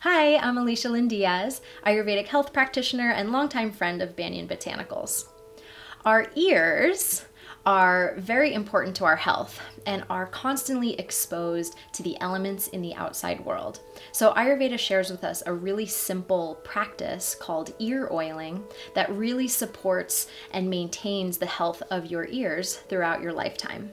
Hi, I'm Alicia Lynn Diaz, Ayurvedic Health Practitioner and longtime friend of Banyan Botanicals. Our ears are very important to our health and are constantly exposed to the elements in the outside world. So Ayurveda shares with us a really simple practice called ear oiling that really supports and maintains the health of your ears throughout your lifetime.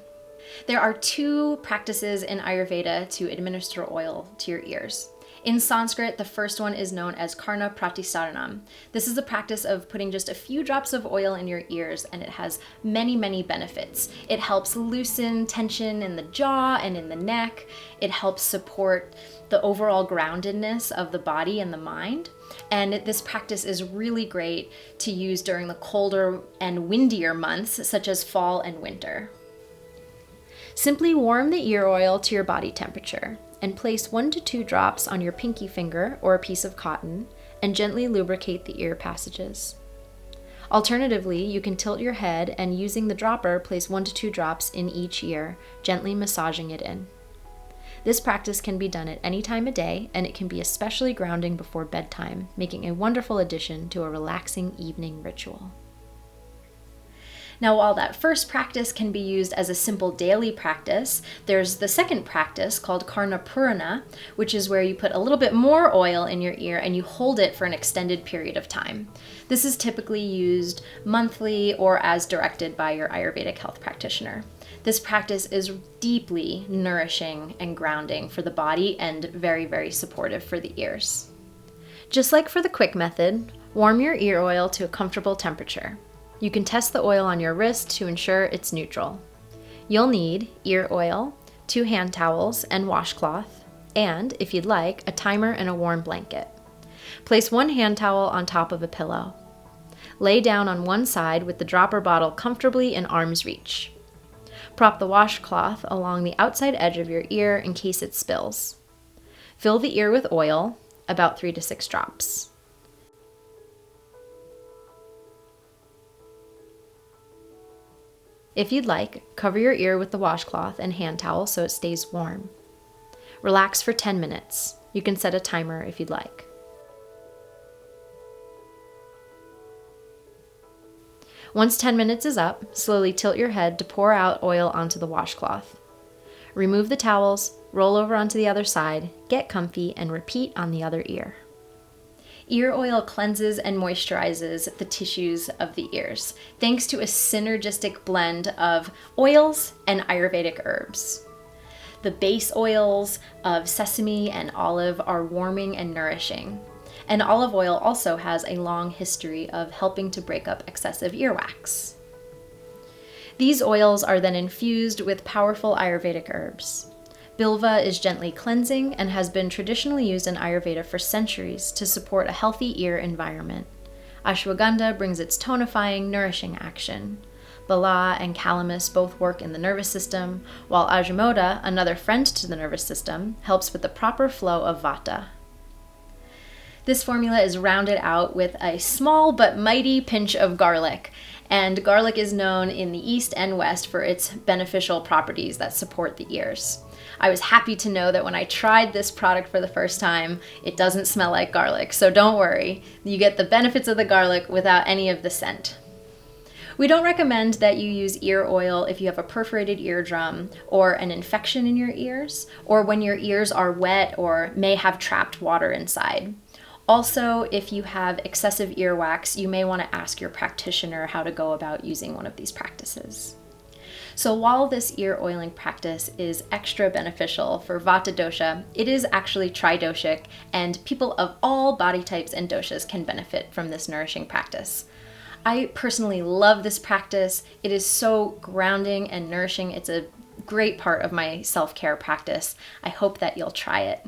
There are two practices in Ayurveda to administer oil to your ears. In Sanskrit, the first one is known as Karna Pratisaranam. This is the practice of putting just a few drops of oil in your ears, and it has many benefits. It helps loosen tension in the jaw and in the neck. It helps support the overall groundedness of the body and the mind. And this practice is really great to use during the colder and windier months, such as fall and winter. Simply warm the ear oil to your body temperature and place 1 to 2 drops on your pinky finger or a piece of cotton and gently lubricate the ear passages. Alternatively, you can tilt your head and using the dropper, place 1 to 2 drops in each ear, gently massaging it in. This practice can be done at any time of day, and it can be especially grounding before bedtime, making a wonderful addition to a relaxing evening ritual. Now, while that first practice can be used as a simple daily practice, there's the second practice called Karna Purana, which is where you put a little bit more oil in your ear and you hold it for an extended period of time. This is typically used monthly or as directed by your Ayurvedic health practitioner. This practice is deeply nourishing and grounding for the body and very supportive for the ears. Just like for the quick method, warm your ear oil to a comfortable temperature. You can test the oil on your wrist to ensure it's neutral. You'll need ear oil, 2 hand towels and washcloth, and, if you'd like, a timer and a warm blanket. Place 1 hand towel on top of a pillow. Lay down on one side with the dropper bottle comfortably in arm's reach. Prop the washcloth along the outside edge of your ear in case it spills. Fill the ear with oil, about 3 to 6 drops. If you'd like, cover your ear with the washcloth and hand towel so it stays warm. Relax for 10 minutes. You can set a timer if you'd like. Once 10 minutes is up, slowly tilt your head to pour out oil onto the washcloth. Remove the towels, roll over onto the other side, get comfy, and repeat on the other ear. Ear oil cleanses and moisturizes the tissues of the ears, thanks to a synergistic blend of oils and Ayurvedic herbs. The base oils of sesame and olive are warming and nourishing, and olive oil also has a long history of helping to break up excessive earwax. These oils are then infused with powerful Ayurvedic herbs. Bilva is gently cleansing and has been traditionally used in Ayurveda for centuries to support a healthy ear environment. Ashwagandha brings its tonifying, nourishing action. Bala and calamus both work in the nervous system, while Ajamota, another friend to the nervous system, helps with the proper flow of vata. This formula is rounded out with a small but mighty pinch of garlic, and garlic is known in the East and West for its beneficial properties that support the ears. I was happy to know that when I tried this product for the first time, it doesn't smell like garlic, so don't worry. You get the benefits of the garlic without any of the scent. We don't recommend that you use ear oil if you have a perforated eardrum or an infection in your ears, or when your ears are wet or may have trapped water inside. Also, if you have excessive earwax, you may want to ask your practitioner how to go about using one of these practices. So while this ear oiling practice is extra beneficial for Vata dosha, it is actually tridoshic, and people of all body types and doshas can benefit from this nourishing practice. I personally love this practice. It is so grounding and nourishing. It's a great part of my self-care practice. I hope that you'll try it.